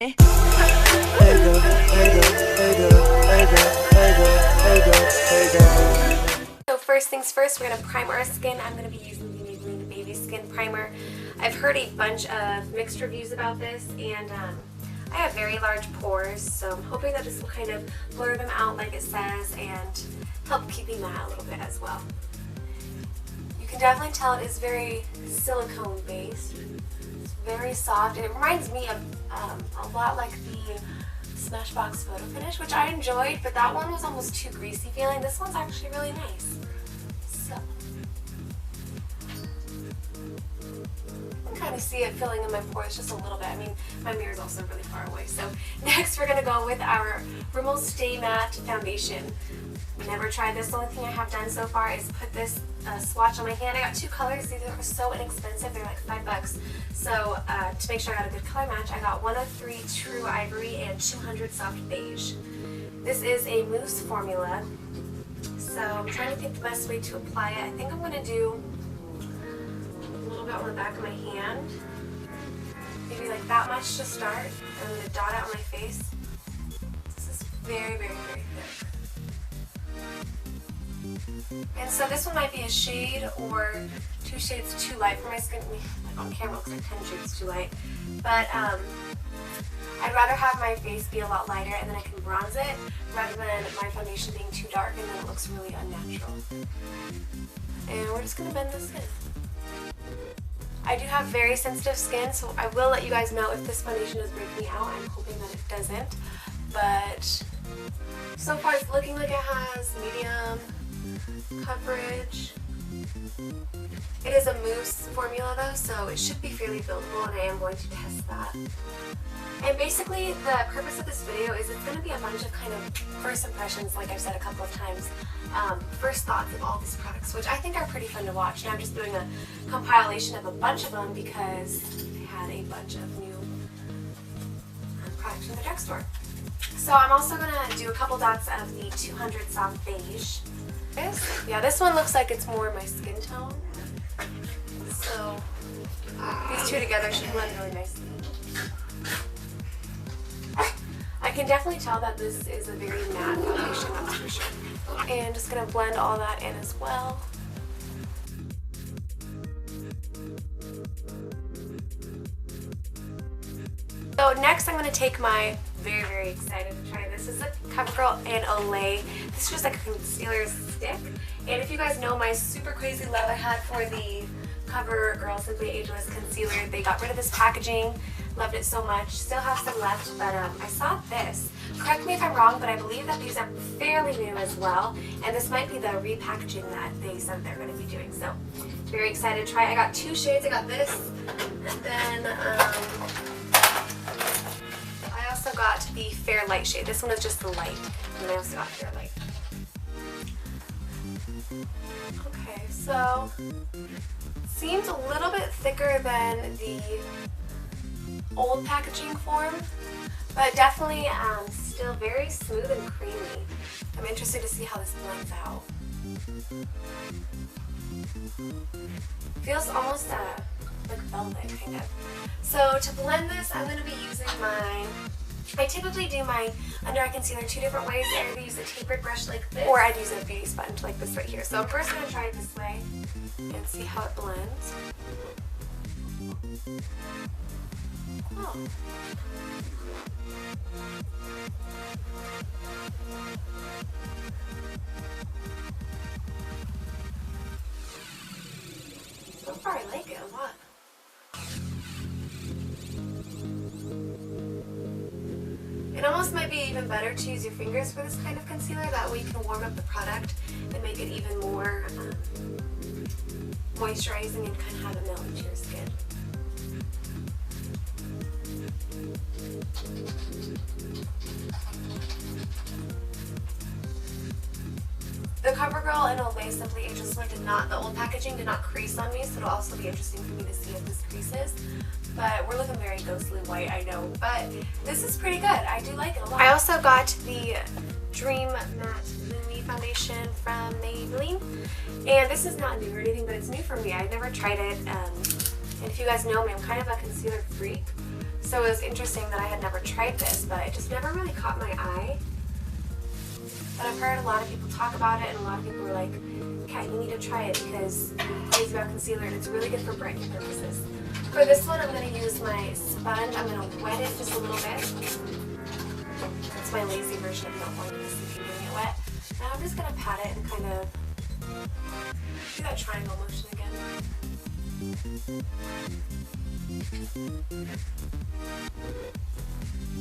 So first things first, we're going to prime our skin. I'm going to be using the Maybelline Baby Skin Primer. I've heard a bunch of mixed reviews about this, and I have very large pores, so I'm hoping that this will kind of blur them out like it says and help keep me matte a little bit as well. You can definitely tell it is very silicone based. It's very soft, and it reminds me of a lot like the Smashbox Photo Finish, which I enjoyed, but that one was almost too greasy feeling. This one's actually really nice. So I can kind of see it filling in my pores just a little bit. I mean, my mirror is also really far away. So next we're going to go with our Rimmel Stay Matte Foundation. Never tried this. The only thing I have done so far is put this swatch on my hand. I got two colors. These are so inexpensive. They're like $5. So to make sure I got a good color match, I got 103 True Ivory and 200 Soft Beige. This is a mousse formula. So I'm trying to think the best way to apply it. I think I'm going to do a little bit on the back of my hand. Maybe like that much to start. I'm going to dot it on my face. This is very, very, very thick. And so this one might be a shade or 2 shades too light for my skin. I mean, like on camera it looks like 10 shades too light. But I'd rather have my face be a lot lighter and then I can bronze it rather than my foundation being too dark and then it looks really unnatural. And we're just going to blend this in. I do have very sensitive skin, so I will let you guys know if this foundation does break me out. I'm hoping that it doesn't. But so far it's looking like it has medium coverage. It is a mousse formula though, so it should be fairly buildable, and I am going to test that. And basically the purpose of this video is it's going to be a bunch of kind of first impressions, like I've said a couple of times, first thoughts of all these products, which I think are pretty fun to watch. And I'm just doing a compilation of a bunch of them because they had a bunch of new products from the drugstore. So I'm also going to do a couple dots of the 200 Soft Beige. Yeah, this one looks like it's more my skin tone. So these two together should blend really nicely. I can definitely tell that this is a very matte foundation, that's for sure. And just going to blend all that in as well. So next I'm going to take my, very, very excited to try this. This is a Covergirl and Olay. This is just like a concealer stick. And if you guys know my super crazy love I had for the Covergirl Simply Ageless Concealer, they got rid of this packaging. Loved it so much. Still have some left, but I saw this. Correct me if I'm wrong, but I believe that these are fairly new as well. And this might be the repackaging that they said they're going to be doing. So very excited to try. I got 2 shades. I got this, and then I also got the Fair Light shade. This one is just the light, and I also got Fair Light. Okay, so seems a little bit thicker than the old packaging form, but definitely still very smooth and creamy. I'm interested to see how this blends out. Feels almost like velvet, kind of. So to blend this, I'm going to be using I typically do my under eye concealer 2 different ways. I either use a tapered brush like this, or I'd use a beauty sponge like this right here. So I'm first going to try it this way and see how it blends. Oh. So far I like it a lot. It almost might be even better to use your fingers for this kind of concealer. That way you can warm up the product and make it even more moisturizing and kind of have it melt into your skin. The Covergirl and Olay Simply Ageless one did not, the old packaging did not crease on me, so it'll also be interesting for me to see if this creases. But we're looking very ghostly white, I know, but this is pretty good. I do like it a lot. I also got the Dream Matte Lumi Foundation from Maybelline, and this is not new or anything, but it's new for me. I've never tried it, and if you guys know me, I'm kind of a concealer freak. So it was interesting that I had never tried this, but it just never really caught my eye. But I've heard a lot of people talk about it, and a lot of people were like, Kat, you need to try it because I'm crazy about concealer and it's really good for brightening purposes. For this one, I'm going to use my sponge. I'm going to wet it just a little bit. That's my lazy version of not wanting to see getting it wet. Now I'm just going to pat it and kind of do that triangle motion again.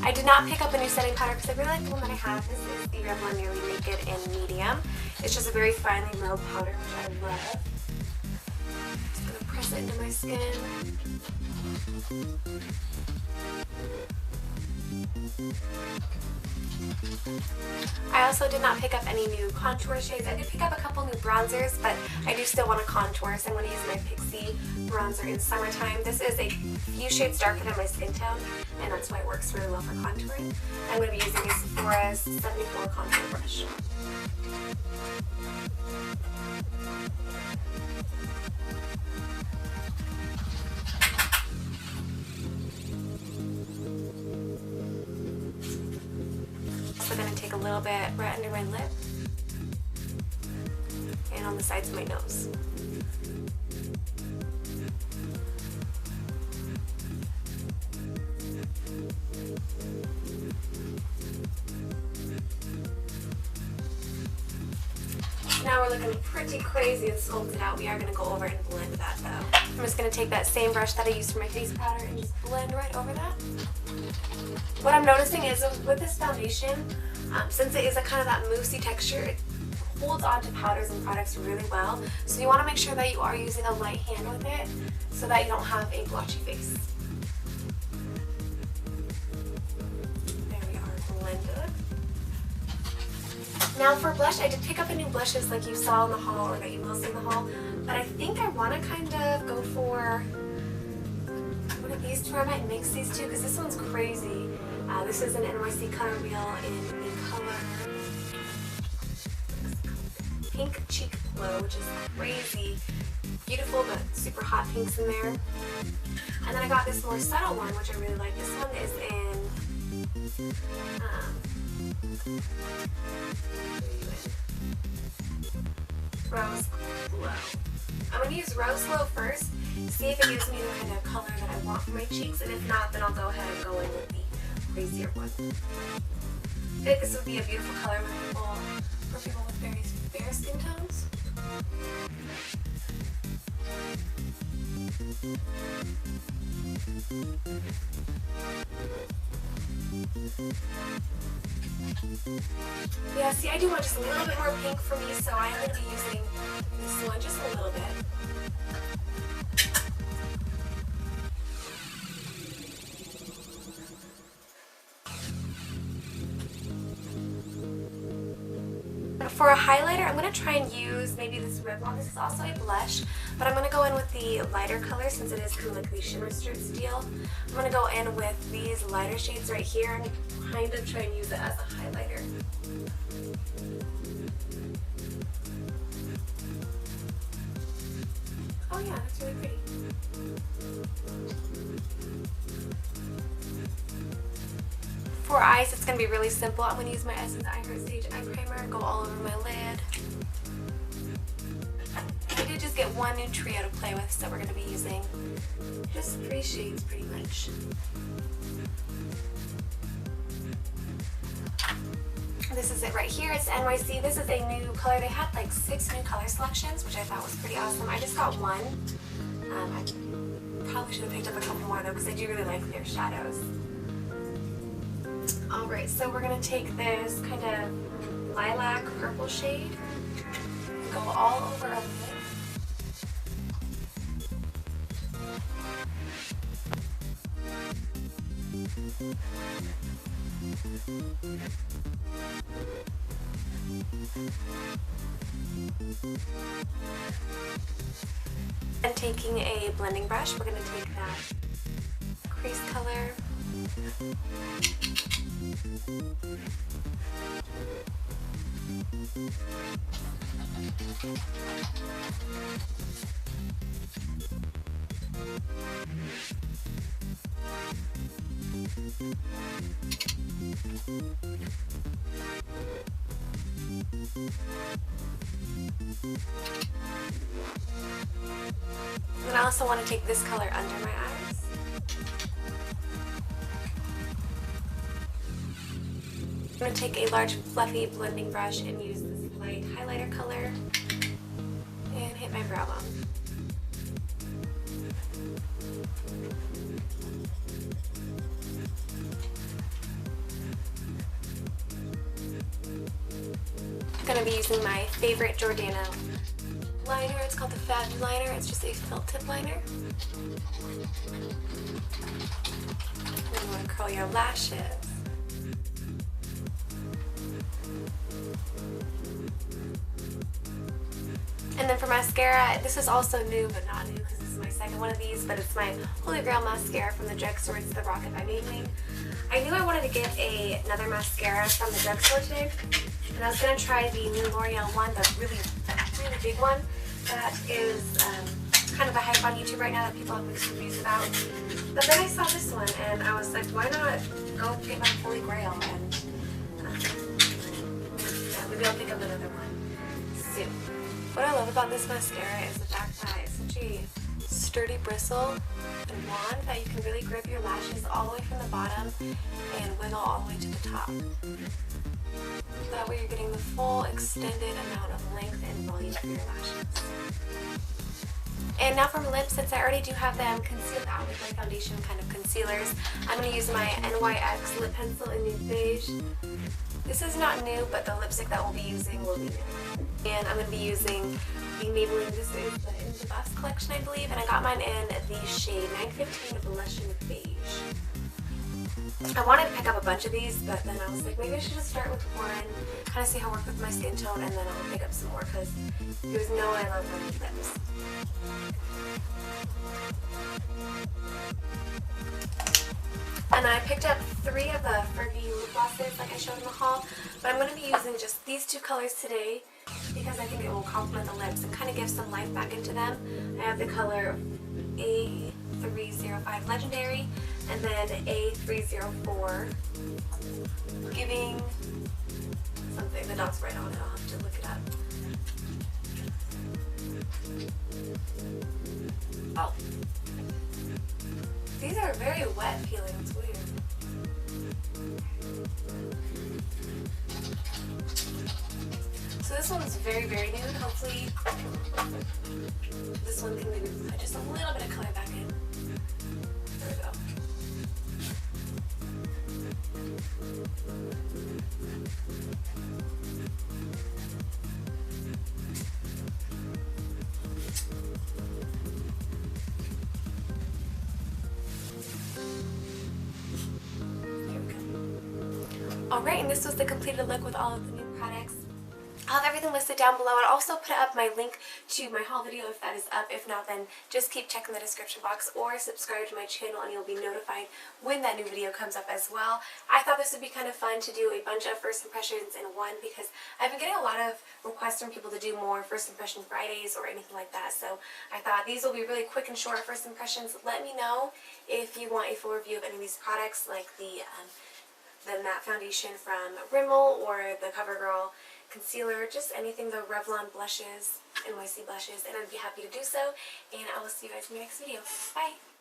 I did not pick up a new setting powder because I really like the one that I have. This is the Revlon Nearly Naked in medium. It's just a very finely milled powder, which I love. Just going to press it into my skin. I also did not pick up any new contour shades. I did pick up a couple new bronzers, but I do still want to contour, so I'm going to use my Pixi bronzer in summertime. This is a few shades darker than my skin tone, and that's why it works really well for contouring. I'm going to be using the Sephora's 74 contour brush. I'm going to take a little bit right under my lip and on the sides of my nose. Now we're looking pretty crazy and sculpted out. We are going to go over and blend that though. I'm just going to take that same brush that I used for my face powder and just blend right over that. What I'm noticing is with this foundation, since it is a kind of that moussey texture, it holds onto powders and products really well. So you want to make sure that you are using a light hand with it so that you don't have a blotchy face. There we are, blended. Now for blush, I did pick up a new blushes like you saw in the haul, or that you will see in the haul, but I think I want to kind of go for one of these two. I might mix these two because this one's crazy. This is an NYC Color Wheel in the color Pink Cheek Glow, which is crazy. Beautiful but super hot pinks in there. And then I got this more subtle one, which I really like. This one is in Rose Glow. I'm going to use Rose Glow first, see if it gives me the kind of color that I want for my cheeks, and if not, then I'll go ahead and go in with the crazier one. I think this would be a beautiful color for people with very fair skin tones. Yeah, see, I do want just a little bit more pink for me, so I'm going to be using this one just a little bit. For a highlighter, I'm going to try and use maybe this Revlon. This is also a blush, but I'm going to go in with the lighter color since it is kind of like the shimmer strip steel. I'm going to go in with these lighter shades right here and kind of try and use it as a highlighter. Oh yeah, that's really pretty. For eyes, it's going to be really simple. I'm going to use my Essence Eye Heart Stage Eye Primer and go all over my lid. I did just get one new trio to play with, so we're going to be using just 3 shades pretty much. This is it right here. It's NYC. This is a new color. They had like 6 new color selections, which I thought was pretty awesome. I just got one. I probably should have picked up a couple more though, because I do really like their shadows. Alright, so we're going to take this kind of lilac purple shade and go all over our lid. And taking a blending brush, we're going to take that crease color. And I also want to take this color under my eyes. I'm going to take a large fluffy blending brush and use this light highlighter color and hit my brow bone. I'm going to be using my favorite Jordana liner. It's called the Fabuliner. It's just a felt tip liner. You want to curl your lashes. And then for mascara, this is also new but not new because this is my second one of these, but it's my Holy Grail mascara from the Drugstore. It's the Rocket by Maybelline. I knew I wanted to get another mascara from the Drugstore today, and I was going to try the new L'Oreal one, the really big one that is kind of a hype on YouTube right now that people have mixed reviews about. But then I saw this one and I was like, why not go get my Holy Grail, and yeah, maybe I'll pick up another one soon. What I love about this mascara is the fact that it's such a sturdy bristle and wand that you can really grip your lashes all the way from the bottom and wiggle all the way to the top. That way you're getting the full extended amount of length and volume for your lashes. And now for my lips, since I already do have them concealed out with my foundation kind of concealers, I'm going to use my NYX lip pencil in Nude Beige. This is not new, but the lipstick that we'll be using will be new. And I'm going to be using the Maybelline, this is the In the Buffs collection, I believe, and I got mine in the shade 915 Blush in Beige. I wanted to pick up a bunch of these, but then I was like, maybe I should just start with one, kind of see how it works with my skin tone, and then I'll pick up some more, because you guys know I love running lips. And I picked up 3 of the Fergie lip glosses like I showed in the haul, but I'm going to be using just these 2 colors today because I think it will complement the lips and kind of give some life back into them. I have the color A305 Legendary and then A304 giving something. The dot's right on it. I'll have to look it up. Oh. These are very wet feeling. It's weird. So this one's very, very nude. Hopefully this one can maybe put just a little bit of color back in. There we go. Alright, and this was the completed look with all of the new products. I'll have everything listed down below. I'll also put up my link to my haul video if that is up. If not, then just keep checking the description box or subscribe to my channel and you'll be notified when that new video comes up as well. I thought this would be kind of fun to do a bunch of first impressions in one because I've been getting a lot of requests from people to do more first impression Fridays or anything like that. So I thought these will be really quick and short first impressions. Let me know if you want a full review of any of these products, like the matte foundation from Rimmel or the Covergirl concealer, just anything, the Revlon blushes, NYC blushes, and I'd be happy to do so. And I will see you guys in my next video. Bye!